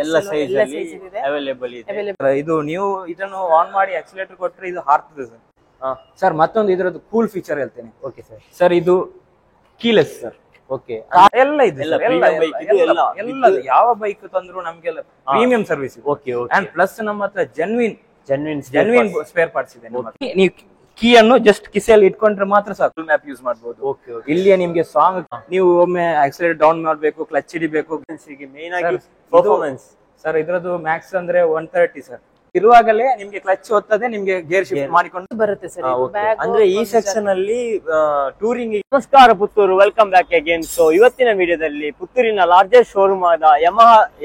ಎಲ್ಲ ಸೈಜ್ ಅಲ್ಲಿ ಅವೈಲೇಬಲ್ ಇದೆ. ಇದು ನೀವು ಇದನ್ನು ಆನ್ ಮಾಡಿ ಆಕ್ಸಿಲೇಟರ್ ಕೊಟ್ರೆ ಇದು ಹಾರ್ತದೆ ಸರ್. ಸರ್ ಮತ್ತೊಂದು ಇದರದ್ದು ಕೂಲ್ ಫೀಚರ್ ಹೇಳ್ತೇನೆ. Okay sir. ಸರ್ ಇದು ಕೀಲೆಸ್ ಸರ್. ಓಕೆ, ಎಲ್ಲ ಇದೆ, ಎಲ್ಲ ಯಾವ ಬೈಕ್ ತಂದ್ರು ನಮ್ಗೆಲ್ಲ premium service. Okay and plus ನಮ್ಮ ಹತ್ರ ಜೆನ್ವಿನ್ ಸ್ಪೇರ್ ಪಾರ್ಟ್ಸ್ ಇದೆ. ನೀವು ಕೀಯನ್ನು ಜಸ್ಟ್ ಕಿಸೆಯಲ್ಲಿ ಇಟ್ಕೊಂಡ್ರೆ ಮಾತ್ರ ಸಾಕು, ಗೂಗಲ್ ಮ್ಯಾಪ್ ಯೂಸ್ ಮಾಡಬಹುದು. ಇಲ್ಲಿಯೇ ನಿಮ್ಗೆ ಸಾಂಗ್ ನೀವು ಒಮ್ಮೆ ಆಕ್ಸಿಲೇಟರ್ ಡೌನ್ ಮಾಡಬೇಕು, ಕ್ಲಚ್ ಹಿಡಿಬೇಕು. ಮೇನ್ ಆಗಿ ಪರ್ಫಾರ್ಮೆನ್ಸ್ ಸರ್ ಇದ್ರದ್ದು ಮ್ಯಾಕ್ಸ್ ಅಂದ್ರೆ 130 ಸರ್. ಇರುವಾಗಲೇ ನಿಮ್ಗೆ ಕ್ಲಚ್ ಒತ್ತದೆ, ನಿಮ್ಗೆ ಗೇರ್ ಶಿಫ್ಟ್ ಮಾಡಿಕೊಂಡು ಬರುತ್ತೆ ಸರ್. ಅಂದ್ರೆ ಈ ಸೆಕ್ಷನ್ ಅಲ್ಲಿ ಟೂರಿಂಗ್. ನಮಸ್ಕಾರ Puttur, welcome back again. So ಇವತ್ತಿನ ವಿಡಿಯೋದಲ್ಲಿ ಪುತ್ತೂರಿನ ಲಾರ್ಜೆಸ್ಟ್ ಶೋರೂಮ್ ಆದ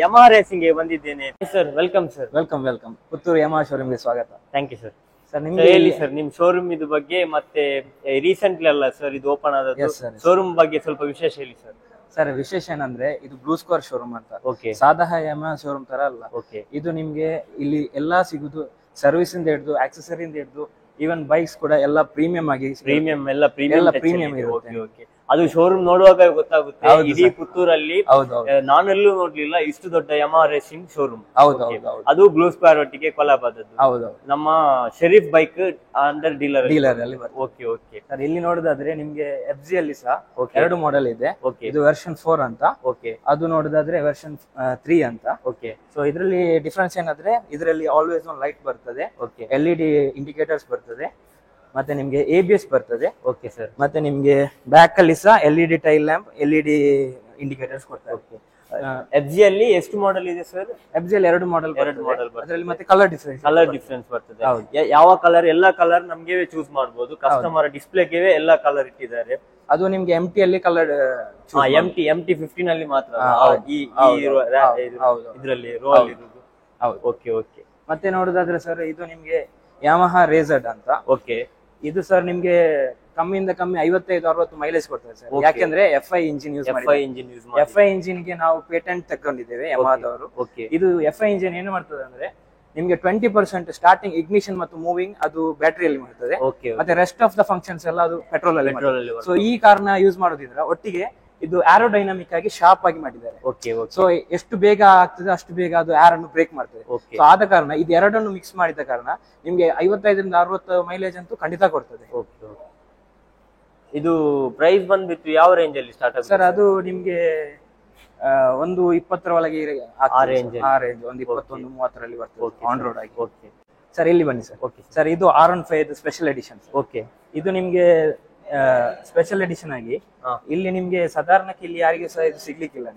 ಯಮಹಾ ರೇಸಿಂಗ್ ಗೆ ಬಂದಿದ್ದೇನೆ. Sir welcome sir. Welcome Puttur Yamaha showroom ಗೆ ಸ್ವಾಗತ. Thank you sir. ಸರ್ ನಿಮ್ಗೆ ಹೇಳಿ ಸರ್ ನಿಮ್ ಶೋರೂಮ್ ಇದು ಬಗ್ಗೆ, ಮತ್ತೆ ರೀಸೆಂಟ್ಲಿ ಅಲ್ಲ ಸರ್ ಇದು ಓಪನ್ ಆದದ್ದು, ಶೋರೂಮ್ ಬಗ್ಗೆ ಸ್ವಲ್ಪ ವಿಶೇಷ ಹೇಳಿ ಸರ್. ಸರ್ ವಿಶೇಷ ಏನಂದ್ರೆ ಇದು ಬ್ಲೂ ಸ್ಕ್ವೇರ್ ಶೋರೂಮ್ ಅಂತ. ಓಕೆ. ಸಾದಾ ಯಮಹಾ ಶೋರೂಮ್ ತರ ಅಲ್ಲ. ಓಕೆ. ಇದು ನಿಮ್ಗೆ ಇಲ್ಲಿ ಎಲ್ಲಾ ಸಿಗುದು, ಸರ್ವಿಸ್ ಇಂದ ಹಿಡಿದು ಆಕ್ಸೆಸರಿ ಇಂದ ಹಿಡಿದು ಈವನ್ ಬೈಕ್ಸ್ ಕೂಡ ಎಲ್ಲ ಪ್ರೀಮಿಯಂ ಆಗಿ, ಎಲ್ಲ ಪ್ರೀಮಿಯಂ ಇರುತ್ತೆ. ಅದು ಶೋರೂಮ್ ನೋಡುವಾಗ ಗೊತ್ತಾಗುತ್ತೆ. ಇಡೀ ಪುತ್ತೂರಲ್ಲಿ ನಾನೆಲ್ಲೂ ನೋಡ್ಲಿಲ್ಲ ಇಷ್ಟು ದೊಡ್ಡ ಯಮಹಾ ರೇಸಿಂಗ್ ಶೋರೂಮ್. ಅದು ಬ್ಲೂ ಸ್ಕ್ವೇರ್ ಒಟ್ಟಿಗೆ ಕೊಲಾಬ್ ಆದದ್ದು. ನಮ್ಮ ಶರೀಫ್ ಬೈಕ್ ಅಂಡರ್ ಡೀಲರ್ ಅಲ್ಲಿ. ಓಕೆ ಓಕೆ ಸರ್ ಇಲ್ಲಿ ನೋಡೋದಾದ್ರೆ ನಿಮ್ಗೆ FZ ಅಲ್ಲಿ ಸಹ 2 ಮಾಡೆಲ್ ಇದೆ. ಇದು ವರ್ಷನ್ 4 ಅಂತ. ಓಕೆ. ಅದು ನೋಡೋದಾದ್ರೆ ವರ್ಷನ್ 3 ಅಂತ. ಓಕೆ. ಸೊ ಇದರಲ್ಲಿ ಡಿಫರೆನ್ಸ್ ಏನಂದ್ರೆ ಇದರಲ್ಲಿ ಆಲ್ವೇಸ್ ಒಂದು ಲೈಟ್ ಬರ್ತದೆ. ಓಕೆ. LED ಇಂಡಿಕೇಟರ್ಸ್ ಬರ್ತದೆ, ಮತ್ತೆ ನಿಮ್ಗೆ ABS ಬರ್ತದೆ. Okay sir. ಮತ್ತೆ ನಿಮ್ಗೆ ಬ್ಯಾಕ್ ಅಲ್ಲಿ ಸಹ LED tail lamp, LED indicators ಕೊಡ್ತಾರೆ. FZ ಅಲ್ಲಿ ಎಷ್ಟು ಮಾಡೆಲ್ ಇದೆ ಸರ್? FZ ಅಲ್ಲಿ 2 ಮಾಡೆಲ್ ಬರ್ತದೆ. ಅದರಲ್ಲಿ ಮತ್ತೆ ಕಲರ್ ಡಿಫರೆನ್ಸ್ ಬರ್ತದೆ. ಯಾವ ಕಲರ್? ಎಲ್ಲ ಕಲರ್ ನಮ್ಗೆ ಚೂಸ್ ಮಾಡಬಹುದು. ಕಸ್ಟಮರ್ ಡಿಸ್ಪ್ಲೇಗೆ ಎಲ್ಲ ಕಲರ್ ಇಟ್ಟಿದ್ದಾರೆ. ಅದು ನಿಮ್ಗೆ MT ಅಲ್ಲಿ ಕಲರ್ MT 15 ಅಲ್ಲಿ ಮಾತ್ರ ಇದರಲ್ಲಿ ರೋಲ್ ಇರುವುದು. Okay okay. ಮತ್ತೆ ನೋಡೋದಾದ್ರೆ ಸರ್ ಇದು ನಿಮ್ಗೆ ಯಮಹಾ ರೇಜರ್ಡ್ ಅಂತ. ಓಕೆ. ಇದು ಸರ್ ನಿಮ್ಗೆ ಕಮ್ಮಿಯಿಂದ ಕಮ್ಮಿ 55-60 ಮೈಲೇಜ್ ಕೊಡ್ತದೆ ಸರ್. ಯಾಕೆಂದ್ರೆ FI ಇಂಜಿನ್ ಯೂಸ್ ಮಾಡಿ. FI ಇಂಜಿನ್ ಗೆ ನಾವು ಪೇಟೆಂಟ್ ತಗೊಂಡಿದ್ದೇವೆ ಯಮಹಾದವರು. ಇದು FI ಇಂಜಿನ್ ಏನು ಮಾಡ್ತದೆ ಅಂದ್ರೆ ನಿಮ್ಗೆ 20% ಸ್ಟಾರ್ಟಿಂಗ್ ಇಗ್ನಿಷನ್ ಮತ್ತು ಮೂವಿಂಗ್ ಅದು ಬ್ಯಾಟರಿಯಲ್ಲಿ ಮಾಡ್ತದೆ. ಮತ್ತೆ ರೆಸ್ಟ್ ಆಫ್ ದ ಫಂಕ್ಷನ್ಸ್ ಎಲ್ಲ ಅದು ಪೆಟ್ರೋಲ್ ಅಲ್ಲಿ. ಸೊ ಈ ಕಾರ್ನ ಯೂಸ್ ಮಾಡೋದಿದ್ರೆ ಒಟ್ಟಿಗೆ ಇದು ಏರೋಡೈನಾಮಿಕ್ ಆಗಿ ಶಾರ್ಪ್ ಆಗಿ ಮಾಡಿದ್ದಾರೆ. ಸೊ ಎಷ್ಟು ಬೇಗ ಆಗ್ತದೆ ಅಷ್ಟು ಬೇಗ ಅದು ಏರ್ ಅನ್ನು ಬ್ರೇಕ್ ಮಾಡ್ತದೆ. ಸೊ ಆದ ಕಾರಣ ಇದು ಎರಡನ್ನು ಮಿಕ್ಸ್ ಮಾಡಿದ ಕಾರಣ ನಿಮ್ಗೆ 55-60 ಮೈಲೇಜ್ ಅಂತೂ ಖಂಡಿತ ಕೊಡ್ತದೆ. ಇದು ಪ್ರೈಸ್ ಬಂದ್ಬಿಟ್ಟು ಯಾವ ರೇಂಜ್ ಅಲ್ಲಿ ಸ್ಟಾರ್ಟ್ ಆಗುತ್ತೆ ಸರ್? ಅದು ನಿಮ್ಗೆ ಒಂದು 20 ಒಳಗೆ ರೇಂಜ್, ಒಂದು 21-30 ಬರ್ತದೆ ಆನ್ ರೋಡ್ ಆಗಿ. ಸರ್ ಇಲ್ಲಿ ಬನ್ನಿ ಸರ್. ಸರ್ ಇದು R15 ಸ್ಪೆಷಲ್ ಎಡಿಷನ್. ಓಕೆ. ಇದು ನಿಮ್ಗೆ ಸ್ಪೆಷಲ್ ಎಡಿಷನ್ ಆಗಿ ಇಲ್ಲಿ ನಿಮ್ಗೆ ಸಾಧಾರಣಕ್ಕೆ ಇಲ್ಲಿ ಯಾರಿಗೆ ಸಹ ಇದು ಸಿಗ್ಲಿಕ್ಕಿಲ್ಲ.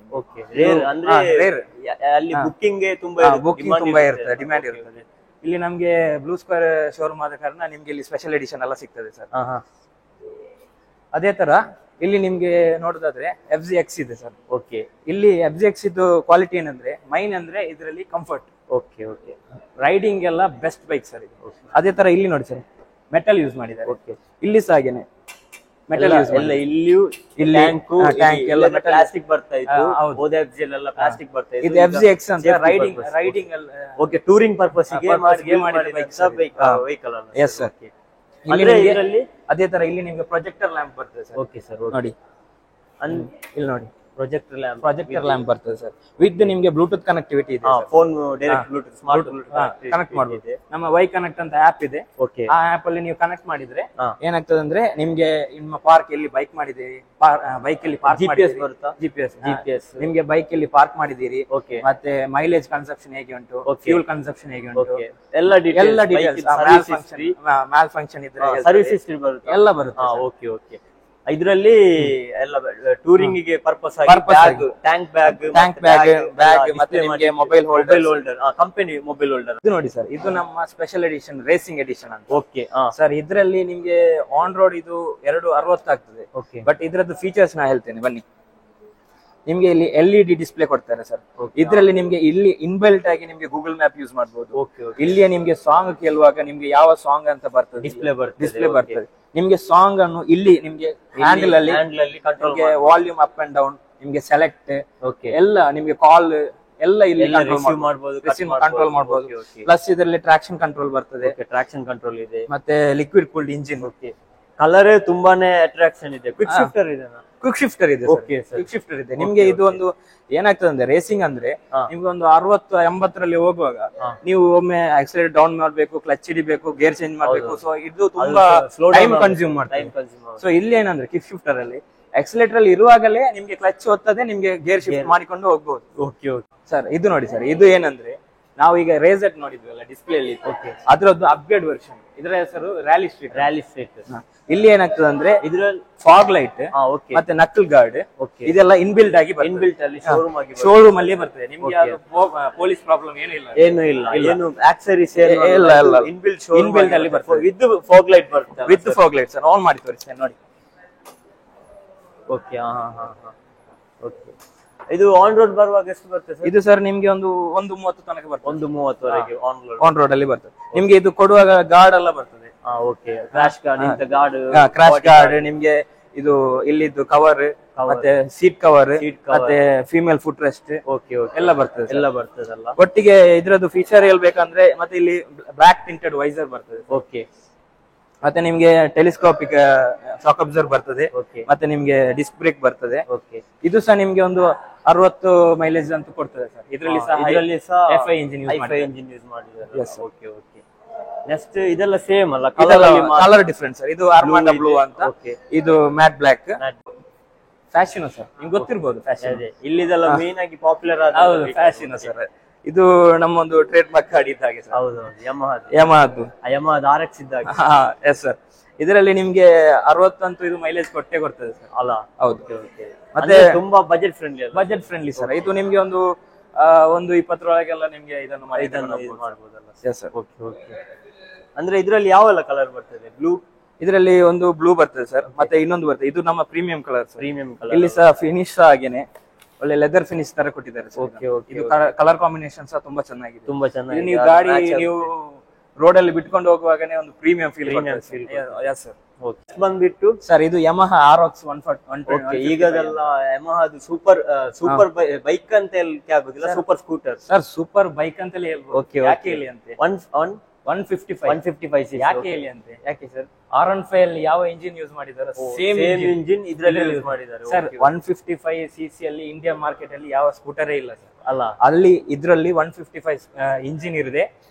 ಬುಕ್ಕಿಂಗ್ ತುಂಬಾ ಇರ್ತದೆ, ಡಿಮ್ಯಾಂಡ್ ಇರ್ತದೆ. ಇಲ್ಲಿ ನಮ್ಗೆ ಬ್ಲೂ ಸ್ಕ್ವೇರ್ ಶೋರೂಮ್ ಆದ ಕಾರಣ ನಿಮ್ಗೆ ಇಲ್ಲಿ ಸ್ಪೆಷಲ್ ಎಡಿಷನ್ ಎಲ್ಲ ಸಿಗ್ತದೆ ಸರ್. ಅದೇ ತರ ಇಲ್ಲಿ ನಿಮ್ಗೆ ನೋಡೋದಾದ್ರೆ FZX ಇದೆ ಸರ್. ಓಕೆ. ಇಲ್ಲಿ FZX ಇದು ಕ್ವಾಲಿಟಿ ಏನಂದ್ರೆ ಮೈನ್ ಅಂದ್ರೆ ಇದರಲ್ಲಿ ಕಂಫರ್ಟ್. Okay okay. ರೈಡಿಂಗ್ ಎಲ್ಲ ಬೆಸ್ಟ್ ಬೈಕ್ ಸರ್ ಇದು. ಅದೇ ತರ ಇಲ್ಲಿ ನೋಡಿ ಸರ್ ಮೆಟಲ್ ಯೂಸ್ ಮಾಡಿದ್ದಾರೆ. ಓಕೆ. ಇಲ್ಲಿ ಸಹ ಹಾಗೇನೆ ಮೆಟಲ್ ಯೂಸ್ ಎಲ್ಲ. ಇಲ್ಲಿಯೂ ಟ್ಯಾಂಕ್ ಎಲ್ಲ ಪ್ಲಾಸ್ಟಿಕ್ ಬರ್ತಾ ಇತ್ತು. FZ ಎಲ್ಲ ಪ್ಲಾಸ್ಟಿಕ್ ಬರ್ತಾ ಇತ್ತು. ಇದು FZX ಅಂತ ರೈಡಿಂಗ್ ಎಲ್ಲ. ಓಕೆ. ಟೂರಿಂಗ್ ಪರ್ಪಸ್ ಗೆ ಮಾಡಿದ ವೆಹಿಕಲ್ ಅಲ್ಲ. Yes sir. ಅದೇ ತರ ಇಲ್ಲಿ ನಿಮ್ಗೆ ಪ್ರೊಜೆಕ್ಟರ್ ಲ್ಯಾಂಪ್ ಬರ್ತದೆ ಸರ್. Okay sir. ನೋಡಿ ಇಲ್ಲಿ ನೋಡಿ ಪ್ರೊಜೆಕ್ಟರ್ ಲ್ಯಾಂಪ್ ಬರ್ತದೆ ಸರ್. ವಿತ್ ನಿಮ್ಗೆ ಬ್ಲೂಟೂತ್ ಕನೆಕ್ಟಿವಿಟಿ ಇದೆ. Phone direct Bluetooth smart connect ಮಾಡಬಹುದು. ನಮ್ಮ ವೈ ಕನೆಕ್ಟ್ ಅಂತ ಆಪ್ ಇದೆ. ಆ ಆಪ್ ಅಲ್ಲಿ ನೀವು ಕನೆಕ್ಟ್ ಮಾಡಿದ್ರೆ ಏನಾಗ್ತದೆ ಅಂದ್ರೆ ನಿಮ್ಗೆ ನಿಮ್ಮ ಪಾರ್ಕ್ ಎಲ್ಲಿ ಬೈಕ್ ಮಾಡಿದ್ದೀರಿ, ಬೈಕ್ ಅಲ್ಲಿ ಪಾರ್ಕ್ GPS ನಿಮ್ಗೆ ಬೈಕ್ ಅಲ್ಲಿ ಪಾರ್ಕ್ ಮಾಡಿದ್ದೀರಿ, ಮತ್ತೆ ಮೈಲೇಜ್ ಕನ್ಸಪ್ಷನ್ ಹೇಗೆ ಉಂಟು, ಫ್ಯೂಲ್ ಕನ್ಸಪ್ಷನ್ ಹೇಗೆ ಉಂಟು, ಎಲ್ಲ ಡೀಟೇಲ್ಸ್, ಮ್ಯಾಲ್ ಫಂಕ್ಷನ್ ಇದ್ರೆ ಸರ್ವಿಸ್ ಹಿಸ್ಟರಿ ಬರುತ್ತೆ, ಎಲ್ಲ ಬರುತ್ತೆ. Okay okay. ಇದರಲ್ಲಿ ಎಲ್ಲ ಟೂರಿಂಗ್ ಗೆ ಪರ್ಪಸ್ ಆಗಿ ಟ್ಯಾಂಕ್ ಬ್ಯಾಗ್ ಮತ್ತೆ ನಿಮಗೆ mobile holder, company mobile holder. ಇದು ನೋಡಿ ಸರ್, ಇದು ನಮ್ಮ ಸ್ಪೆಷಲ್ ಎಡಿಷನ್, ರೇಸಿಂಗ್ ಎಡಿಷನ್ ಅಂತ. ಓಕೆ ಸರ್, ಇದರಲ್ಲಿ ನಿಮ್ಗೆ ಆನ್ ರೋಡ್ ಇದು 260 ಆಗ್ತದೆ. ಬಟ್ ಇದ್ರದ್ದು ಫೀಚರ್ಸ್ ನಾ ಹೇಳ್ತೇನೆ ಬನ್ನಿ. ನಿಮ್ಗೆ ಇಲ್ಲಿ LED ಡಿಸ್ಪ್ಲೇ ಕೊಡ್ತಾರೆ ಸರ್. ಇದ್ರಲ್ಲಿ ನಿಮ್ಗೆ ಇಲ್ಲಿ ಇನ್ಬಿಲ್ಟ್ ಆಗಿ ನಿಮ್ಗೆ ಗೂಗಲ್ ಮ್ಯಾಪ್ ಯೂಸ್ ಮಾಡಬಹುದು. ಇಲ್ಲಿಯೇ ನಿಮ್ಗೆ ಸಾಂಗ್ ಕೇಳುವಾಗ ನಿಮ್ಗೆ ಯಾವ ಸಾಂಗ್ ಅಂತ ಬರ್ತದೆ ಡಿಸ್ಪ್ಲೇ ಬರ್ತದೆ. ನಿಮ್ಗೆ ಸಾಂಗ್ ಅನ್ನು ಇಲ್ಲಿ ನಿಮ್ಗೆ ಹ್ಯಾಂಡಲ್ ಅಲ್ಲಿ ನಿಮ್ಗೆ ವಾಲ್ಯೂಮ್ ಅಪ್ ಅಂಡ್ ಡೌನ್, ನಿಮ್ಗೆ ಸೆಲೆಕ್ಟ್ ಎಲ್ಲ, ನಿಮ್ಗೆ ಕಾಲ್ ಎಲ್ಲ ಇಲ್ಲಿ ಕಂಟ್ರೋಲ್ ಮಾಡಬಹುದು. ಪ್ಲಸ್ ಇದರಲ್ಲಿ ಟ್ರಾಕ್ಷನ್ ಕಂಟ್ರೋಲ್ ಬರ್ತದೆ. ಟ್ರಾಕ್ಷನ್ ಕಂಟ್ರೋಲ್ ಇದೆ. ಮತ್ತೆ ಲಿಕ್ವಿಡ್ ಕೂಲ್ಡ್ ಇಂಜಿನ್, ಕಲರ್ ತುಂಬಾನೇ ಅಟ್ರಾಕ್ಷನ್ ಇದೆ. ಕ್ವಿಕ್ ಶಿಫ್ಟರ್ ಇದೆ. ಕ್ವಿಕ್ ಶಿಫ್ಟರ್ ಇದೆ. ಕ್ವಿಕ್ ಶಿಫ್ಟರ್ ಇದೆ. ನಿಮ್ಗೆ ಇದು ಒಂದು ಏನಾಗ್ತದೆ ಅಂದ್ರೆ ರೇಸಿಂಗ್ ಅಂದ್ರೆ ನಿಮ್ಗೆ ಒಂದು 60-80ರಲ್ಲಿ ಹೋಗುವಾಗ ನೀವು ಒಮ್ಮೆ ಆಕ್ಸಿಲೇಟರ್ ಡೌನ್ ಮಾಡ್ಬೇಕು, ಕ್ಲಚ್ ಹಿಡಿಬೇಕು, ಗೇರ್ ಚೇಂಜ್ ಮಾಡ್ಬೇಕು. ಸೊ ಇದು ತುಂಬಾ ಟೈಮ್ ಕನ್ಸ್ಯೂಮ್ ಮಾಡ್ತದೆ. ಸೊ ಇಲ್ಲಿ ಏನಂದ್ರೆ ಕ್ವಿಕ್ ಶಿಫ್ಟರ್ ಅಲ್ಲಿ ಆಕ್ಸಿಲೇಟರ್ ಅಲ್ಲಿ ಇರುವಾಗಲೇ ನಿಮ್ಗೆ ಕ್ಲಚ್ ಒತ್ತದೆ, ನಿಮ್ಗೆ ಗೇರ್ ಶಿಫ್ಟ್ ಮಾಡಿಕೊಂಡು ಹೋಗ್ಬಹುದು. ಓಕೆ ಸರ್ ಇದು ನೋಡಿ ಸರ್, ಇದು ಏನಂದ್ರೆ ನಾವು ಈಗ ರೇಸೆಟ್ ನೋಡಿದ್ವಲ್ಲ ಡಿಸ್ಪ್ಲೇ ಅಲ್ಲಿ, ಅದ್ರದ್ದು ಅಪ್ಗ್ರೇಡ್ ವರ್ಷನ್. ಇದರ ಹೆಸರು ರ್ಯಾಲಿ ಸ್ಟ್ರೀಟ್. ಇಲ್ಲಿ ಏನಾಗ್ತದೆ ಅಂದ್ರೆ ಇದ್ರಲ್ಲಿ ಫಾಗ್ ಲೈಟ್ ಮತ್ತೆ ನಕಲ್ ಗಾರ್ಡ್ ಇದೆಲ್ಲ ಇನ್ಬಿಲ್ಟ್ ಆಗಿ ಶೋರೂಮ್ ಅಲ್ಲಿ ಬರ್ತದೆ. ನಿಮ್ಗೆ ಪೊಲೀಸ್ ಪ್ರಾಬ್ಲಮ್ ಏನು ಇಲ್ಲ. ಏನು ಆಕ್ಸರೀಸ್ ಇನ್ಬಿಲ್ಟ್ ಅಲ್ಲಿ ಬರ್ತದೆ. ವಿತ್ ಫಾಗ್ ಲೈಟ್ ಬರ್ತದೆ. With fog light sir. On ಮಾಡಿ ತೋರಿಸ್ತೇನೆ ನೋಡಿ. Okay okay. ಇದು ಆನ್ ರೋಡ್ ಬರುವಾಗ ಎಷ್ಟು ಬರ್ತದೆ ಸರ್? ಇದು ಸರ್ ನಿಮ್ಗೆ ಒಂದು 1:30 ತನಕ ಬರ್ತದೆ. 1:30 ವರೆಗೆ ಆನ್ ರೋಡ್ ಅಲ್ಲಿ ಬರ್ತದೆ. ನಿಮ್ಗೆ ಇದು ಕೊಡುವಾಗ ಗಾರ್ಡ್ ಎಲ್ಲ ಬರ್ತದೆ. ಓಕೆ. ಕ್ರಾಶ್ ಗಾರ್ಡ್, ಇಂತ ಗಾರ್ಡ್, ಕ್ರಾಶ್ ಗಾರ್ಡ್, ನಿಮ್ಗೆ ಇದು ಇಲ್ಲಿದ್ದು ಕವರ್ ಮತ್ತೆ ಸೀಟ್ ಕವರ್ ಮತ್ತೆ ಫೀಮೇಲ್ ಫುಟ್ ರೆಸ್ಟ್ ಎಲ್ಲ ಬರ್ತದಲ್ಲ. ಒಟ್ಟಿಗೆ ಇದ್ರದ್ದು ಫೀಚರ್ ಹೇಳ್ಬೇಕಂದ್ರೆ ಮತ್ತೆ ಇಲ್ಲಿ ಬ್ಲಾಕ್ ಟಿಂಟೆಡ್ ವೈಸರ್ ಬರ್ತದೆ. ಓಕೆ. ಮತ್ತೆ ನಿಮ್ಗೆ ಟೆಲಿಸ್ಕೋಪಿಕ್ ಶಾಕ್ ಅಬ್ಸರ್ವ್ ಬರ್ತದೆ. ಮತ್ತೆ ನಿಮ್ಗೆ ಡಿಸ್ಕ್ ಬ್ರೇಕ್ ಬರ್ತದೆ. ಇದು ಸಹ ನಿಮ್ಗೆ ಒಂದು 60 ಮೈಲೇಜ್ ಅಂತ ಕೊಡ್ತದೆ ಸರ್. ಇದರಲ್ಲಿ ಸಹ FI ಇಂಜಿನ್ ಯೂಸ್ ಮಾಡಿದ್ದಾರೆ. Okay okay. ನೆಕ್ಸ್ಟ್ ಇದೆಲ್ಲ ಸೇಮ್ ಅಲ್ಲ? Colour difference sir. ಇದು ಆರ್ಮಾಂಡಾ ಬ್ಲೂ ಅಂತ, ಇದು ಮ್ಯಾಟ್ ಬ್ಲಾಕ್. ಫ್ಯಾಷನ್ ಸರ್, ನಿಮ್ಗೆ ಗೊತ್ತಿರಬಹುದು ಫ್ಯಾಷನ್. ಇಲ್ಲಿದೆಲ್ಲ ಮೇನ್ ಆಗಿ ಪಾಪ್ಯುಲರ್ ಆದ ಫ್ಯಾಷನ್ ಸರ್. ಇದು ನಮ್ಮೊಂದು ಟ್ರೇಡ್ ಮಾರ್ಕ್ ಗಾಡಿ ಇದ್ದ ಹಾಗೆ ಸರ್. ಹೌದು, ಯಮಹದ್ದು RX ಇದ್ದಾಗ. Yes sir. ಇದರಲ್ಲಿ ನಿಮ್ಗೆ 60 ಅಂತೂ ಇದು ಮೈಲೇಜ್ ಕೊಡ್ತದೆ ಸರ್. ಅಲ್ಲ? ಹೌದು. ಮತ್ತೆ ತುಂಬಾ ಬಜೆಟ್ ಫ್ರೆಂಡ್ಲಿ ಸರ್. ಇದು ನಿಮ್ಗೆ ಒಂದು 1:20 ನಿಮ್ಗೆ ಇದನ್ನು ಮಾಡಬಹುದಲ್ಲ? Yes sir. Okay okay. ಅಂದ್ರೆ ಇದರಲ್ಲಿ ಯಾವೆಲ್ಲ ಕಲರ್ ಬರ್ತದೆ? ಬ್ಲೂ, ಇದರಲ್ಲಿ ಒಂದು ಬ್ಲೂ ಬರ್ತದೆ ಸರ್. ಮತ್ತೆ ಇನ್ನೊಂದು ಬರ್ತದೆ, ಇದು ನಮ್ಮ ಪ್ರೀಮಿಯಂ ಕಲರ್. ಇಲ್ಲಿ ಸಹ ಫಿನಿಶ್ ಆಗೇನೆ ಒಳ್ಳೆ ಲೆದರ್ ಫಿನಿಶ್ ತರ ಕೊಟ್ಟಿದ್ದಾರೆ. ಇದು ಕಲರ್ ಕಾಂಬಿನೇಷನ್ ಸಹ ತುಂಬಾ ಚೆನ್ನಾಗಿದೆ. ನೀವು ಗಾಡಿ ನೀವು ರೋಡ್ ಅಲ್ಲಿ ಬಿಟ್ಕೊಂಡು ಹೋಗುವಾಗನೇ ಒಂದು ಪ್ರೀಮಿಯಂ ಫೀಲ್. ಬಂದ್ಬಿಟ್ಟು ಸರ್ ಇದು ಯಮಹಾ RX 140. ಈಗದೆಲ್ಲ ಯಮಹಾದು ಸೂಪರ್ ಬೈಕ್ ಅಂತ ಹೇಳ್ಬೋದಿಲ್ಲ, super scooter sir. Super bike ಅಂತಲೇ ಹೇಳ್ಬೋದು. ಯಾಕೆ ಹೇಳಿ ಅಂತೆ 155 ಯಾಕೆ ಹೇಳಿ ಅಂತೆ? ಯಾಕೆ ಸರ್? R15 ಅಲ್ಲಿ ಯಾವ ಇಂಜಿನ್ ಯೂಸ್ ಮಾಡಿದ್ದಾರೆ? ಸೇಮ್ ಇಂಜಿನ್ ಇದರಲ್ಲಿ ಯೂಸ್ ಮಾಡಿದ್ದಾರೆ ಸರ್. 155cc ಅಲ್ಲಿ ಇಂಡಿಯನ್ ಮಾರ್ಕೆಟ್ ಅಲ್ಲಿ ಯಾವ ಸ್ಕೂಟರೇ ಇಲ್ಲ ಸರ್. ಅಲ್ಲ, ಅಲ್ಲಿ ಇದ್ರಲ್ಲಿ 155 ಇಂಜಿನ್ ಇರಿದೆ.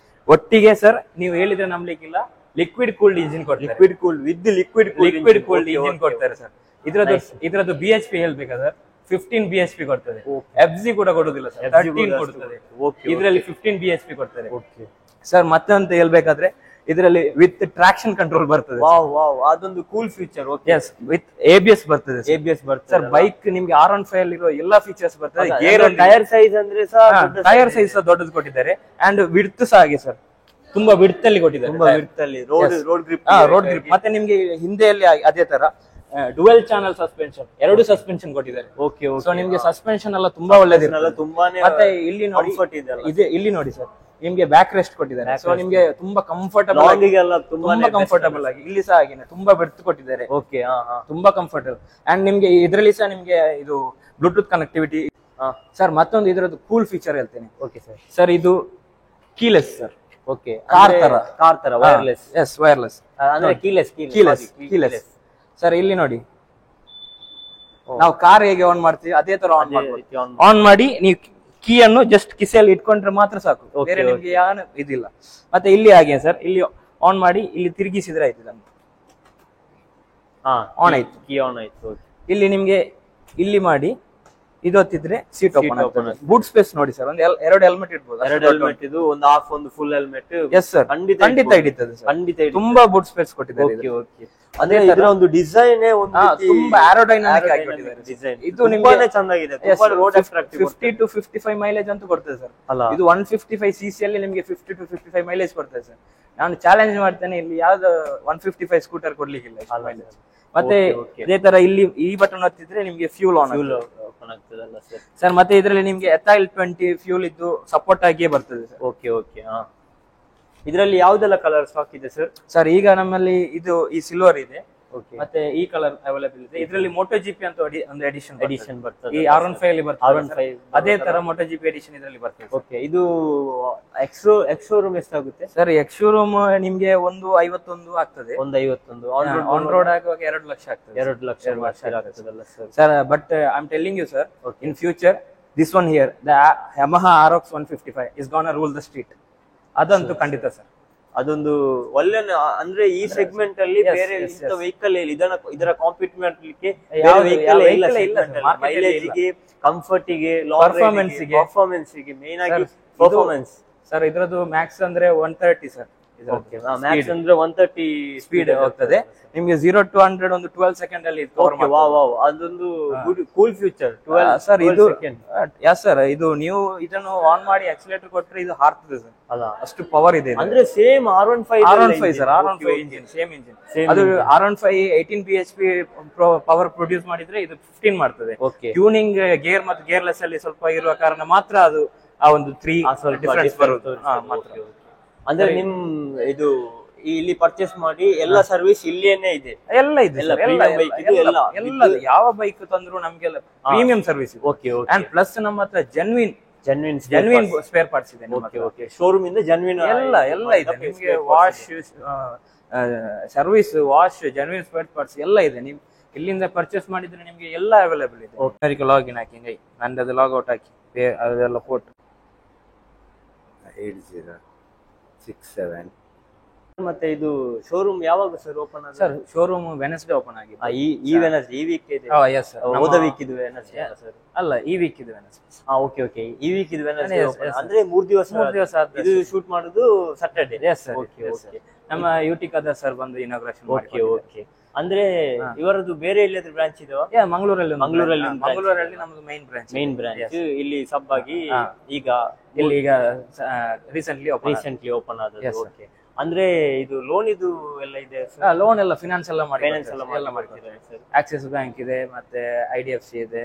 ಒಟ್ಟಿಗೆ ಸರ್ ನೀವು ಹೇಳಿದ್ರೆ ನಂಬಲಿಕ್ಕಿಲ್ಲ, ಲಿಕ್ವಿಡ್ ಕೂಲ್ಡ್ ಇಂಜಿನ್ ಕೊಡ್ತಾರೆ. ಲಿಕ್ವಿಡ್ ಕೂಲ್ಡ್ ಇಂಜಿನ್ ಕೊಡ್ತಾರೆ ಸರ್. ಇದ್ರದ್ದು BHP ಹೇಳ್ಬೇಕಾದ್ರೆ 15 BHP ಕೊಡ್ತದೆ. FG ಕೂಡ ಕೊಡುದಿಲ್ಲ ಸರ್, 13 ಕೊಡ್ತದೆ. ಇದರಲ್ಲಿ 15 BHP ಕೊಡ್ತಾರೆ ಸರ್. ಮತ್ತೆ ಅಂತ ಹೇಳ್ಬೇಕಾದ್ರೆ ಇದರಲ್ಲಿ ವಿತ್ ಟ್ರಾಕ್ಷನ್ ಕಂಟ್ರೋಲ್ ಬರ್ತದೆ. ಅದೊಂದು cool feature. Yes, with ABS ಬರ್ತದೆ. ಸರ್ ಬೈಕ್ ನಿಮ್ಗೆ R15 ಅಲ್ಲಿ ಇರೋ ಎಲ್ಲಾ ಫೀಚರ್ಸ್ ಬರ್ತದೆ. ಟೈರ್ ಸೈಜ್ ಅಂದ್ರೆ ಟೈರ್ ಸೈಜ್ ಸಹ ದೊಡ್ಡದು ಕೊಟ್ಟಿದ್ದಾರೆ. ಅಂಡ್ ವಿಡ್ತ್ ಸಹ ಹಾಗೆ ಸರ್, ತುಂಬಾ ವಿಡ್ತ್ ಅಲ್ಲಿ ಕೊಟ್ಟಿದ್ದಾರೆ. Road grip. ಮತ್ತೆ ನಿಮ್ಗೆ ಹಿಂದೆಯಲ್ಲಿ ಅದೇ ತರ ಡುವೆಲ್ ಚಾನಲ್ ಸಸ್ಪೆನ್ಷನ್, 2 ಸಸ್ಪೆನ್ಷನ್ ಕೊಟ್ಟಿದ್ದಾರೆ. ಸೊ ನಿಮ್ಗೆ ಸಸ್ಪೆನ್ಷನ್ ಎಲ್ಲ ತುಂಬಾ ಒಳ್ಳೇದಿರಲ್ಲ. ಮತ್ತೆ ಇಲ್ಲಿ ನೋಡಿ, ಇಲ್ಲಿ ನೋಡಿ ಸರ್, ನಿಮ್ಗೆ ಬ್ಯಾಕ್ ರೆಸ್ಟ್ ಕೊಟ್ಟಿದ್ದಾರೆ. ಸೊ ನಿಮ್ಗೆ ತುಂಬಾ ಕಂಫರ್ಟಬಲ್ ಆಗಿ. ಇಲ್ಲಿ ಸಹ ಹಾಗೇನೆ ತುಂಬಾ ಬೆರ್ತ್ ಕೊಟ್ಟಿದ್ದಾರೆ. ತುಂಬಾ ಕಂಫರ್ಟಬಲ್. ಅಂಡ್ ನಿಮ್ಗೆ ಇದರಲ್ಲಿ ಸಹ ನಿಮ್ಗೆ ಇದು ಬ್ಲೂಟೂತ್ ಕನೆಕ್ಟಿವಿಟಿ ಸರ್. ಮತ್ತೊಂದು ಇದರದ್ದು ಕೂಲ್ ಫೀಚರ್ ಹೇಳ್ತೇನೆ. ಸರ್ ಇದು ಕೀಲೆಸ್ ಸರ್. ಕಾರ್ ತರ ವೈರ್ಲೆಸ್. ಎಸ್, ವೈರ್ಲೆಸ್ ಅಂದ್ರೆ ಕೀಲೆಸ್ ಸರ್. ಇಲ್ಲಿ ನೋಡಿ, ನಾವು ಕಾರ್ ಹೇಗೆ ಆನ್ ಮಾಡ್ತೀವಿ ಅದೇ ತರ ಆನ್ ಮಾಡಿ ನೀವು ಕೀ ಅನ್ನು ಜಸ್ಟ್ ಕಿಸೆಯಲ್ಲಿ ಇಟ್ಕೊಂಡ್ರೆ ಮಾತ್ರ ಸಾಕು. ಬೇರೆ ನಿಮ್ಗೆ ಏನು ಇದಿಲ್ಲ. ಮತ್ತೆ ಇಲ್ಲಿ ಹಾಗೆ ಸರ್, ಇಲ್ಲಿ ಆನ್ ಮಾಡಿ ಇಲ್ಲಿ ತಿರುಗಿಸಿದ್ರೆ ಆಯ್ತು, ಆನ್ ಆಯ್ತು, ಕೀ ಆನ್ ಆಯ್ತು. ಇಲ್ಲಿ ನಿಮ್ಗೆ ಇಲ್ಲಿ ಮಾಡಿ ಇದು ಹೊತ್ತಿದ್ರೆ ಸೀಟ್ ಓಪನ್ ಆಗ್ತದೆ. ಬೂಟ್ ಸ್ಪೇಸ್ ನೋಡಿ ಸರ್, ಒಂದು 2 ಹೆಲ್ಮೆಟ್ ಇಡ್ಬೋದು. 2 ಹೆಲ್ಮೆಟ್, ಇದು ಒಂದು ಹಾಫ್, ಒಂದು ಫುಲ್ ಹೆಲ್ಮೆಟ್. ಎಸ್ ಸರ್, ಖಂಡಿತ ಹಿಡಿತದೆ ಸರ್. ತುಂಬಾ ಬೂಟ್ ಸ್ಪೇಸ್ ಕೊಟ್ಟಿದ್ದಾರೆ. ಅದೇ ಇದರ ಒಂದು ಡಿಸೈನ್ ತುಂಬಾ ಏರೋಡೈನಾಮಿಕ್ ಆಗಿ ಕೊಟ್ಟಿದ್ದಾರೆ. ಇದು ನಿಮ್ಗೆ ಚೆನ್ನಾಗಿದೆ. 50 to 55 ಮೈಲೇಜ್ ಅಂತ ಕೊಡ್ತದೆ ಸರ್. ಇದು 155cc ಅಲ್ಲಿ ನಿಮ್ಗೆ 50 to 55 ಮೈಲೇಜ್ ಕೊಡ್ತದೆ ಸರ್. ನಾನು ಚಾಲೆಂಜ್ ಮಾಡ್ತೇನೆ, ಇಲ್ಲಿ ಯಾವ್ದು 155 ಸ್ಕೂಟರ್ ಕೊಡ್ಲಿಕ್ಕಿಲ್ಲ ಮೈಲೇಜ್. ಮತ್ತೆ ಇದೇ ತರ ಇಲ್ಲಿ ಈ ಬಟನ್ ಒತ್ತಿದ್ರೆ ನಿಮ್ಗೆ ಫ್ಯೂಲ್ ಆನ್ ಆಗ್ತದಲ್ಲ ಸರ್. ಮತ್ತೆ ಇದರಲ್ಲಿ ನಿಮ್ಗೆ ಎಥೈಲ್ 20 ಫ್ಯೂಲ್ ಇದ್ದು ಸಪೋರ್ಟ್ ಆಗಿಯೇ ಬರ್ತದೆ ಸರ್. ಇದರಲ್ಲಿ ಯಾವ್ದೆಲ್ಲ ಕಲರ್ ಸ್ಟಾಕ್ ಇದೆ ಸರ್? ಈಗ ನಮ್ಮಲ್ಲಿ ಇದು ಈ ಸಿಲ್ವರ್ ಇದೆ, ಮತ್ತೆ ಈ ಕಲರ್ ಅವೈಲೇಬಲ್ ಇದೆ. ಇದರಲ್ಲಿ ಮೋಟೋ ಜಿಪಿ ಅಂತ ಒಂದು ಎಡಿಷನ್ ಬರ್ತದೆ. ಈ R15 ಅಲ್ಲಿ ಬರ್ತದೆ, ಅದೇ ತರ ಮೋಟೋ ಜಿಪಿ ಎಡಿಷನ್ ಇದರಲ್ಲಿ ಬರ್ತದೆ. ಓಕೆ, ಇದು ಎಕ್ಸ್ ಶೋರೂಮ್ ಎಷ್ಟಾಗುತ್ತೆ ಸರ್? ಎಕ್ಸ್ ಶೋರೂಮ್ ನಿಮ್ಗೆ 151 ಆಗ್ತದೆ. 151 ಆನ್ ರೋಡ್ ಆಗುವಾಗ 2 ಲಕ್ಷ ಆಗ್ತದೆ. 2 ಲಕ್ಷ ಆಗ್ತದಲ್ಲ sir? But I am telling you sir, in future this one here, the Yamaha RX 155 is gonna rule the street. ಅದಂತೂ ಖಂಡಿತ ಸರ್. ಅದೊಂದು ಒಳ್ಳೆ, ಅಂದ್ರೆ ಈ ಸೆಗ್ಮೆಂಟ್ ಅಲ್ಲಿ ಬೇರೆ ವೆಹಿಕಲ್ ಇಲ್ಲ, ಇದರ ಕಾಂಪೀಟ್ ಮಾಡ್ಲಿಕ್ಕೆ ವೆಹಿಕಲ್ ಇಲ್ಲ. ಮೈಲೇಜ್ ಗೆ, ಕಂಫರ್ಟ್ ಗೆ, ಪರ್ಫಾರ್ಮೆನ್ಸ್ ಗೆ, ಮೇನ್ ಆಗಿ ಪರ್ಫಾರ್ಮೆನ್ಸ್ ಸರ್. ಇದ್ರದ್ದು ಮ್ಯಾಕ್ಸ್ ಅಂದ್ರೆ 130 ಸರ್. ಮ್ಯಾಕ್ಸ್ ಅಂದ್ರೆ 130 ಸ್ಪೀಡ್ ಹೋಗ್ತದೆ ನಿಮ್ಗೆ. 0 to 100 ಒಂದು 12 ಸೆಕೆಂಡ್ ಅಲ್ಲಿ ಅದೊಂದು ಕೂಲ್ ಫ್ಯೂಚರ್ ಸರ್. ಇದು ಯಸ್ ಸರ್, ಇದು ನೀವು ಇದನ್ನು ಆನ್ ಮಾಡಿ ಆಕ್ಸಿಲೇಟರ್ ಕೊಟ್ರೆ ಇದು ಹಾರ್ತದೆ ಸರ್. ಅಷ್ಟು ಪವರ್ ಇದೆ. ಅಂದ್ರೆ same R15 sir, R15 engine, same engine. ಅದು R15 18 bhp ಪವರ್ ಪ್ರೊಡ್ಯೂಸ್ ಮಾಡಿದ್ರೆ ಇದು 15 ಮಾಡ್ತದೆ. ಟ್ಯೂನಿಂಗ್ ಗೇರ್ ಮತ್ತು ಗೇರ್ಲೆಸ್ ಅಲ್ಲಿ ಸ್ವಲ್ಪ ಇರುವ ಕಾರಣ ಮಾತ್ರ ಅದು ಆ ಒಂದು 3 ಡಿಫರೆನ್ಸ್ ಬರುತ್ತೆ ಮಾತ್ರ. ಅಂದ್ರೆ ನಿಮ್ ಇದು ಇಲ್ಲಿ ಪರ್ಚೇಸ್ ಮಾಡಿ ಎಲ್ಲ ಸರ್ವಿಸ್ ಇಲ್ಲಿಯೇ ಇದೆ. ಎಲ್ಲ ಇದೆ, ಯಾವ ಬೈಕ್ ತಂದ್ರು ನಮ್ಗೆಲ್ಲ ಪ್ರೀಮಿಯಂ ಸರ್ವಿಸ್. ಅಂಡ್ ಪ್ಲಸ್ ನಮ್ಮ ಹತ್ರ ಜೆನ್ವಿನ್ ಸ್ಪೇರ್ ಪಾರ್ಟ್ಸ್ ಇದೆ. ಶೋರೂಮ್ ಇಂದ ಜೆನ್ವಿನ್ ಎಲ್ಲ ಇದೆ ನಿಮ್ಗೆ. Wash service, genuine spare parts ಎಲ್ಲ ಇದೆ. ನಿಮ್ ಇಲ್ಲಿಂದ ಪರ್ಚೇಸ್ ಮಾಡಿದ್ರೆ ನಿಮ್ಗೆ ಎಲ್ಲ ಅವೈಲೇಬಲ್ ಇದೆ. ಲಾಗಿನ್ ಹಾಕಿ ನಂದು ಲಾಗ್ಔಟ್ ಹಾಕಿ ಅದೆಲ್ಲ ಫೋಟೋ 8067. ಮತ್ತೆ ಇದು ಶೋರೂಮ್ ಯಾವಾಗ ಸರ್ ಓಪನ್ ಆಗಿದೆ? ಸರ್ ಶೋರೂಮ್ ವೆನೆಸ್ಡೇ ಓಪನ್ ಆಗಿದೆ. ಈ ವೆನೆಸ್ಡೇ, ಈ ವೀಕ್ ಇದೆ. Yes sir. ಹೋದ ವೀಕ್ ಇದು ವೆನೆಸ್ಡೇ ಸರ್? ಅಲ್ಲ, ಈ ವೀಕ್ ಇದು ವೆನೆಸ್ಡೇ. ಓಕೆ, ಈ ವೀಕ್ ಇದು ವೆನೆಸ್ಡೇ. ಅಂದ್ರೆ 3 ದಿವಸ ಇದು ಶೂಟ್ ಮಾಡೋದು ಸ್ಯಾಟರ್ಡೇ. Yes sir. ನಮ್ಮ ಯುಟಿಕಾದ ಸರ್ ಬಂದು ಇನಾಗ್ರೇಷನ್ ಮಾಡಿ. ಓಕೆ, ಅಂದ್ರೆ ಇವರದ್ದು ಬೇರೆ ಎಲ್ಲಿಯಾದ್ರೂ ಬ್ರಾಂಚ್ ಇದೆಯಾ? ಮಂಗಳೂರಲ್ಲಿ ನಮ್ದು ಮೈನ್ ಬ್ರಾಂಚ್ ಇಲ್ಲಿ ಸಬ್ ಆಗಿ ಈಗ ರೀಸೆಂಟ್ಲಿ ಓಪನ್ ಆದದ್ದು. ಓಕೆ, ಅಂದ್ರೆ ಇದು ಲೋನ್ ಇದು ಎಲ್ಲ ಇದೆ? ಲೋನ್ ಎಲ್ಲ ಫಿನಾನ್ಸ್ ಎಲ್ಲ ಮಾಡ್ತಿದ್ದಾರೆ ಸರ್. ಆಕ್ಸಿಸ್ ಬ್ಯಾಂಕ್ ಇದೆ, ಮತ್ತೆ IDFC ಇದೆ,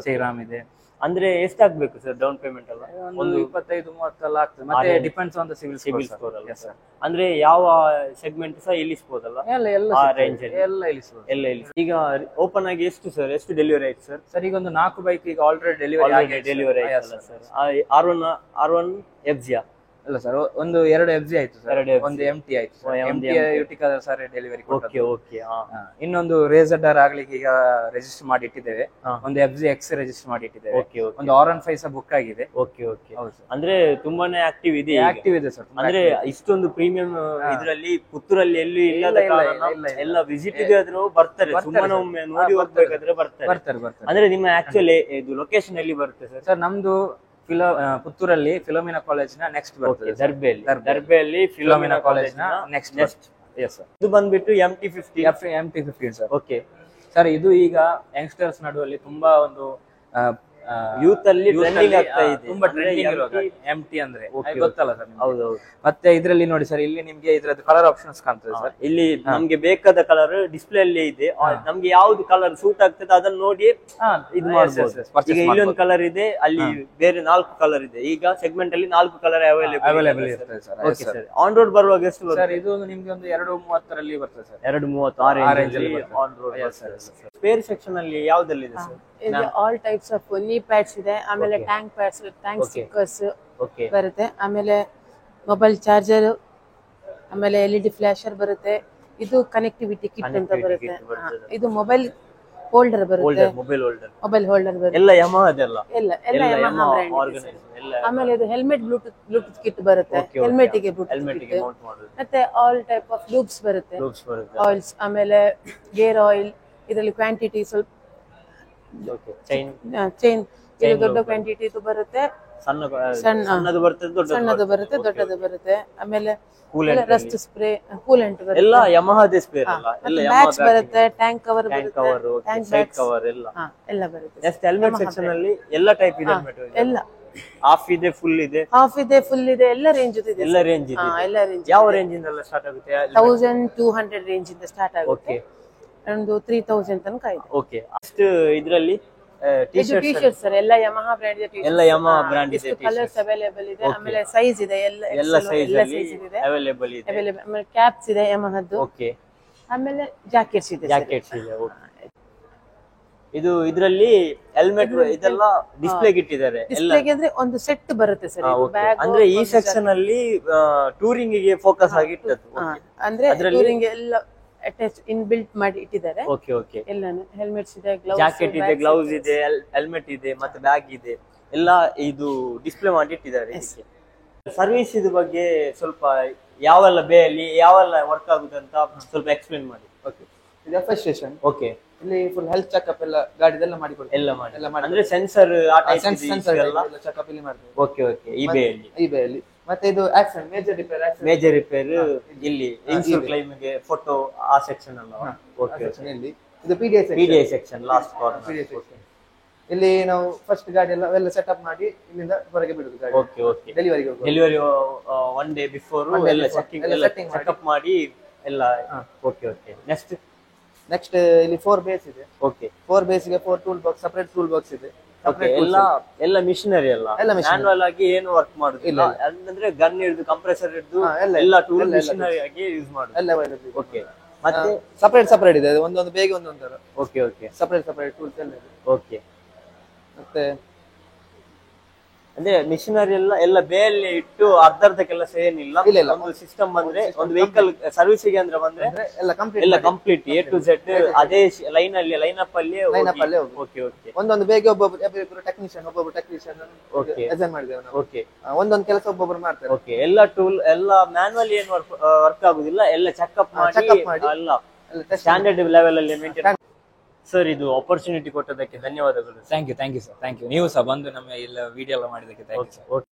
ಶ್ರೀರಾಮ್ ಇದೆ. ಅಂದ್ರೆ ಎಷ್ಟಾಗ್ಬೇಕು ಸರ್ ಡೌನ್ ಪೇಮೆಂಟ್ ಎಲ್ಲ? ಒಂದು 25-30 ಎಲ್ಲ ಆಗ್ತದೆ. ಮತ್ತೆ depends on the civil score ಅಲ್ಲ ಸರ್. ಅಂದ್ರೆ ಯಾವ ಸೆಗ್ಮೆಂಟ್ ಸಹ ಇಲ್ಲಿಸಬಹುದಲ್ಲ? ಆ ರೇಂಜ್ ಎಲ್ಲ ಇಲ್ಲಿಸಬಹುದು. ಈಗ ಓಪನ್ ಆಗಿ ಎಷ್ಟು ಡೆಲಿವರಿ ಆಯ್ತು ಸರ್? ಸರ್ ಈಗ ಒಂದು 4 ಬೈಕ್ ಈಗ ಆಲ್ರೆಡಿ ಡೆಲಿವರಿ ಆಯ್ತು ಸರ್. R1 FZ ಅಲ್ಲ ಸರ್, ಒಂದು 2 FZ ಆಯ್ತು ಸರ್, ಒಂದು MT ಆಯ್ತು ಸರ್. MT ಯುಟಿಕಾ ಸರ್ ಡೆಲಿವರಿ ಕೊಟ್ಟದ್ದು. ಇನ್ನೊಂದು ರೇಸರ್ ಆಗ್ಲಿಕ್ಕೆ ಈಗ ರಿಜಿಸ್ಟರ್ ಮಾಡಿ ಇಟ್ಟಿದ್ದೇವೆ. ಒಂದು FZ X ರಿಜಿಸ್ಟರ್ ಮಾಡಿ ಇಟ್ಟಿದ್ದೇವೆ. ಒಂದು R15 ಸಹ ಬುಕ್ ಆಗಿದೆ. ಅಂದ್ರೆ ತುಂಬಾನೇ ಆಕ್ಟಿವ್ ಇದೆ ಸರ್. ಅಂದ್ರೆ ಇಷ್ಟೊಂದು ಪ್ರೀಮಿಯಂ ಇದರಲ್ಲಿ ಪುತ್ತೂರಲ್ಲಿ ಎಲ್ಲಿ ಇಲ್ಲದ ಕಾರಣ ಎಲ್ಲ ವಿಸಿಟ್ ಗೆ ಆದ್ರೂ ಬರ್ತಾರೆ. ಸುಮ್ಮನೆ ಒಮ್ಮೆ ನೋಡಿ ಹೋಗ್ಬೇಕಾದ್ರೆ ಬರ್ತಾರೆ. ಅಂದ್ರೆ ನಿಮ್ಮ ಆಕ್ಚುಲಿ ಇದು ಲೊಕೇಶನ್ ಎಲ್ಲಿ ಬರುತ್ತೆ ಸರ್? ಸರ್ ನಮ್ದು ಪುತ್ತೂರಲ್ಲಿ ಫಿಲೋಮಿನಾ ಕಾಲೇಜ್ನ ನೆಕ್ಸ್ಟ್ ಬರ್ತದೆ. ದರ್ಬೆಯಲ್ಲಿ ಫಿಲೋಮಿನಾ ಕಾಲೇಜ್ನ ನೆಕ್ಸ್ಟ್. Yes sir. ಇದು ಬಂದ್ಬಿಟ್ಟು MT15 ಸರ್. ಓಕೆ ಸರ್, ಇದು ಈಗ ಯಂಗ್ಸ್ಟರ್ಸ್ ನಡುವಲ್ಲಿ ತುಂಬಾ ಒಂದು ಯೂತ್ ಅಲ್ಲಿ ಟ್ರೆಂಡಿಂಗ್ ಆಗ್ತಾ ಇದೆ. ತುಂಬಾ ಟ್ರೆಂಡಿಂಗ್ ಇರುವ MT ಅಂದ್ರೆ ಗೊತ್ತಲ್ಲ ಸರ್? ಹೌದು. ಮತ್ತೆ ಇದರಲ್ಲಿ ನೋಡಿ ಸರ್, ಇಲ್ಲಿ ನಿಮ್ಗೆ ಇದ್ರದ್ದು ಕಲರ್ ಆಪ್ಷನ್ಸ್ ಕಾಣ್ತದೆ ಸರ್. ಇಲ್ಲಿ ನಮ್ಗೆ ಬೇಕಾದ ಕಲರ್ ಡಿಸ್ಪ್ಲೇ ಅಲ್ಲಿ ಇದೆ. ನಮ್ಗೆ ಯಾವ್ದು ಕಲರ್ ಸೂಟ್ ಆಗ್ತದೆ ಅದನ್ನ ನೋಡಿ ಇದು ಮಾಡಬಹುದು. ಈಗ ಇಲ್ಲೊಂದು ಕಲರ್ ಇದೆ, ಅಲ್ಲಿ ಬೇರೆ 4 ಕಲರ್ ಇದೆ. ಈಗ ಸೆಗ್ಮೆಂಟ್ ಅಲ್ಲಿ 4 ಕಲರ್ ಅವೈಲೇಬಲ್ ಇರ್ತದೆ ಸರ್. ಆನ್ ರೋಡ್ ಬರುವಾಗ ಎಷ್ಟು ಬರುತ್ತೆ ಸರ್? ಇದು ನಿಮ್ಗೆ ಒಂದು 230 ಬರ್ತದೆ ಸರ್. 230 ಆರೆಂಜ್ ಅಲ್ಲಿ ಆನ್ ರೋಡ್. ಸ್ಪೇರ್ ಸೆಕ್ಷನ್ ಅಲ್ಲಿ ಯಾವ್ದೆಲ್ಲ ಇದೆ ಸರ್? ಆಲ್ ಟೈಪ್ಸ್ ಆಫ್ ನೀ ಪ್ಯಾಡ್ಸ್ ಇದೆ, ಆಮೇಲೆ ಟ್ಯಾಂಕ್ ಪ್ಯಾಡ್ಸ್, ಟ್ಯಾಂಕ್ ಸ್ಟಿಕ್ಕರ್ಸ್ ಬರುತ್ತೆ, ಆಮೇಲೆ ಮೊಬೈಲ್ ಚಾರ್ಜರ್, ಆಮೇಲೆ LED ಫ್ಲಾಶರ್ ಬರುತ್ತೆ. ಇದು ಕನೆಕ್ಟಿವಿಟಿ ಕಿಟ್ ಅಂತ ಬರುತ್ತೆ. ಇದು ಮೊಬೈಲ್ ಹೋಲ್ಡರ್ ಬರುತ್ತೆ, ಮೊಬೈಲ್ ಹೋಲ್ಡರ್ ಬರುತ್ತೆ. ಎಲ್ಲ ಯಮಹದೆಲ್ಲ ಎಲ್ಲ ಯಮಹಾ ಬ್ರ್ಯಾಂಡ್. ಆಮೇಲೆ ಇದು ಹೆಲ್ಮೆಟ್ ಬ್ಲೂಟೂತ್ ಕಿಟ್ ಬರುತ್ತೆ, ಹೆಲ್ಮೆಟ್ ಗೆ ಬ್ಲೂಟೂತ್. ಮತ್ತೆ ಆಲ್ ಟೈಪ್ ಆಫ್ ಲೂಪ್ಸ್ ಬರುತ್ತೆ, ಆಯಿಲ್ಸ್, ಆಮೇಲೆ ಗೇರ್ ಆಯಿಲ್. ಇದರಲ್ಲಿ ಕ್ವಾಂಟಿಟಿ ಸ್ವಲ್ಪ ಚೈನ್ ದೊಡ್ಡ ಕ್ವಾಂಟಿಟಿ ಬರುತ್ತೆ, ಸಣ್ಣದು ಬರುತ್ತೆ, ದೊಡ್ಡದು ಬರುತ್ತೆ. ಆಮೇಲೆ ರಸ್ಟ್ ಸ್ಪ್ರೇ, ಕೂಲೆಂಟ್ ಬರುತ್ತೆ. ಎಲ್ಲ ಯಮಹಾದ ಸ್ಪೇರ್ ಅಲ್ಲ? ಬ್ಯಾಗ್ಸ್ ಬರುತ್ತೆ, ಟ್ಯಾಂಕ್ ಕವರ್ ಬರುತ್ತೆ, ಟ್ಯಾಂಕ್ ಸೈಡ್ ಕವರ್ ಎಲ್ಲ ಬರುತ್ತೆ. ಜಸ್ಟ್ ಹೆಲ್ಮೆಟ್ ಸೆಕ್ಷನ್ ಅಲ್ಲಿ ಎಲ್ಲ ಟೈಪ್ ಇದೆ. ಎಲ್ಲ ಹಾಫ್ ಇದೆ, ಫುಲ್ ಇದೆ, ಎಲ್ಲ ರೇಂಜ್ ಇದೆ. ಯಾವ ರೇಂಜ್ ಇಂದ ಸ್ಟಾರ್ಟ್ ಆಗುತ್ತೆ? 1200 ರೇಂಜ್ ಇಂದ ಸ್ಟಾರ್ಟ್ ಆಗುತ್ತೆ. ಒಂದು 3000 ತನಕ ಇದೆ. ಓಕೆ, ಅಷ್ಟು ಇದರಲ್ಲಿ ಟಿ-ಶರ್ಟ್ಸ್ ಸರ್, ಎಲ್ಲ ಯಮಹಾ ಬ್ರ್ಯಾಂಡ್ ಇದೆ. ಎಲ್ಲ ಯಮಹಾ ಬ್ರ್ಯಾಂಡ್ ಇದೆ. ಕಲರ್ಸ್ ಅವೈಲೇಬಲ್ ಇದೆ, ಆಮೇಲೆ ಸೈಜ್ ಇದೆ, ಎಲ್ಲ ಸೈಜ್ ಅಲ್ಲಿ ಅವೈಲೇಬಲ್ ಇದೆ. ಆಮೇಲೆ ಕ್ಯಾಪ್ಸ್ ಇದೆ ಯಮಹಾದ್ದು. ಓಕೆ, ಆಮೇಲೆ ಜಾಕೆಟ್ಸ್ ಇದೆ sir. ಜಾಕೆಟ್ಸ್ ಇದೆ. ಇದು ಇದರಲ್ಲಿ ಹೆಲ್ಮೆಟ್ ಇದೆಲ್ಲ ಡಿಸ್ಪ್ಲೇಗೆ ಇಟ್ಟಿದ್ದಾರೆ ಎಲ್ಲ. ಡಿಸ್ಪ್ಲೇಗೆ ಅಂದ್ರೆ ಒಂದು ಸೆಟ್ ಬರುತ್ತೆ ಸರ್. ಬ್ಯಾಗ್ ಅಂದ್ರೆ ಈ ಸೆಕ್ಷನ್ ಅಲ್ಲಿ ಟೂರಿಂಗ್ ಗೆ ಫೋಕಸ್ ಆಗಿ ಇಟ್ಟದ್ದು. ಅಂದ್ರೆ ಟೂರಿಂಗ್ ಎಲ್ಲ ಅಟ್ಯಾಚ್ ಇನ್ ಬಿಲ್ಟ್ ಮಾಡಿ ಇಟ್ಟಿದ್ದಾರೆ. Okay okay. ಎಲ್ಲಾನು ಹೆಲ್ಮೆಟ್ಸ್ ಇದೆ, ಗ್ಲೌಸ್, ಜಾಕೆಟ್ ಇದೆ, ಗ್ಲೌಸ್ ಇದೆ, ಹೆಲ್ಮೆಟ್ ಇದೆ, ಮತ್ತೆ ಬ್ಯಾಗ್ ಇದೆ, ಎಲ್ಲ ಇದು ಡಿಸ್ಪ್ಲೇ ಮಾಡಿ ಇಟ್ಟಿದ್ದಾರೆ ಇದಕ್ಕೆ. ಸರ್ವಿಸ್ ಇದ್ರ ಬಗ್ಗೆ ಸ್ವಲ್ಪ ಯಾವೆಲ್ಲ ಬೇಯಲ್ಲಿ ಯಾವೆಲ್ಲ ವರ್ಕ್ ಆಗುತ್ತೆ ಅಂತ ಸ್ವಲ್ಪ ಎಕ್ಸ್ಪ್ಲೇನ್ ಮಾಡಿ. ಓಕೆ, ಇದು FI ಸ್ಟೇಷನ್. ಓಕೆ, ಇಲ್ಲಿ ಫುಲ್ ಹೆಲ್ತ್ ಚೆಕಪ್ ಎಲ್ಲ ಗಾಡಿದೆಲ್ಲ ಮಾಡಿ ಕೊಡ್ತೀವಿ. ಎಲ್ಲ ಮಾಡಿ ಅಂದ್ರೆ ಸೆನ್ಸರ್ ಆ ಟೈಪ್ ಸೆನ್ಸರ್ ಎಲ್ಲ ಚೆಕಪ್ ಇಲ್ಲಿ ಮಾಡ್ತೀವಿ. Okay okay. ಈ ಬೇಯಲ್ಲಿ ಮತ್ತೆ ಇದು ಆಕ್ಸಿಡೆಂಟ್ ಮೇಜರ್ ರಿಪೇರ್ ಇಲ್ಲಿ ಇನ್ಶೂರ್ ಕ್ಲೈಮ್ ಗೆ ಫೋಟೋ ಆ ಸೆಕ್ಷನ್ ಅಲ್ಲ. Okay okay. ಇಲ್ಲಿ ಇದು PDI ಸೆಕ್ಷನ್ ಲಾಸ್ಟ್ ಕಾರ್ನರ್. ಇಲ್ಲಿ ನಾವು ಫಸ್ಟ್ ಗಾಡಿ ಎಲ್ಲ ಸೆಟಪ್ ಮಾಡಿ ಇಲ್ಲಿಂದ ಹೊರಗೆ ಬಿಡುದು ಗಾಡಿ. Okay okay. Delivery one day before ಎಲ್ಲ ಚೆಕಪ್ ಮಾಡಿ ಎಲ್ಲ. Okay okay. ನೆಕ್ಸ್ಟ್ ಇಲ್ಲಿ 4 ಬೇಸ್ ಇದೆ. ಓಕೆ, 4 ಬೇಸ್ ಗೆ 4 tool box, separate tool box ಇದೆ. ಎಲ್ಲ ಮಿಷನರಿ ಎಲ್ಲ ಮ್ಯಾನ್ಯುವಲ್ ಆಗಿ ಏನು ವರ್ಕ್ ಮಾಡುದಿಲ್ಲ. ಅಂದ್ರೆ ಗನ್ ಹಿಡಿದು ಕಂಪ್ರೆಸರ್ ಹಿಡಿದು ಎಲ್ಲ ಟೂಲ್ ಮಿಷನರಿ ಆಗಿ ಯೂಸ್ ಮಾಡುದು ಎಲ್ಲ. ಓಕೆ, ಮತ್ತೆ ಸಪರೇಟ್ ಇದೆ, ಒಂದೊಂದು ಬೇಗ ಒಂದೊಂದು ತರ. Okay okay. ಸಪರೇಟ್ ಟೂಲ್ಸ್ ಎಲ್ಲ ಇದೆ. ಓಕೆ. ಮತ್ತೆ ಅಂದ್ರೆ ಮಿಷನರಿ ಎಲ್ಲ ಬೇಯಲ್ಲಿ ಇಟ್ಟು ಅರ್ಧ ಕೆಲಸ ಏನಿಲ್ಲ. ಒಂದು ಸಿಸ್ಟಮ್ ಬಂದ್ರೆ ಒಂದು ವೆಹಿಕಲ್ ಸರ್ವಿಸಿಗೆ ಅಂದ್ರೆ ಬಂದ್ರೆ ಎಲ್ಲ ಕಂಪ್ಲೀಟ್ A to Z ಅದೇ ಲೈನ್ ಅಪ್ ಅಲ್ಲಿ. Okay okay. ಒಂದೊಂದು ಬೇಗ ಒಬ್ಬೊಬ್ರು ಟೆಕ್ನಿಷಿಯನ್ ಅಸೈನ್ ಮಾಡಿದ್ದೇವೆ ನಾವು. ಓಕೆ, ಒಂದೊಂದು ಕೆಲಸ ಒಬ್ಬೊಬ್ರು ಮಾಡ್ತಾರೆ. ಓಕೆ. ಎಲ್ಲ ಟೂಲ್ ಎಲ್ಲ ಮ್ಯಾನ್ಯುವಲ್ ಏನು ವರ್ಕ್ ಆಗುದಿಲ್ಲ, ಎಲ್ಲ ಚೆಕ್ಅಪ್ ಮಾಡಿ ಎಲ್ಲ ಸ್ಟ್ಯಾಂಡರ್ಡ್ ಲೆವೆಲ್ ಅಲ್ಲಿ ಮೇಂಟೈನ್. ಸರ್, ಇದು ಆಪರ್ಚುನಿಟಿ ಕೊಟ್ಟದಕ್ಕೆ ಧನ್ಯವಾದಗಳು. Thank you sir. ನೀವು ಸಹ ಬಂದು ನಮ್ಮ ಎಲ್ಲ ವಿಡಿಯೋ ಎಲ್ಲ ಮಾಡಿದಕ್ಕೆ ಥ್ಯಾಂಕ್ ಯು ಸರ್.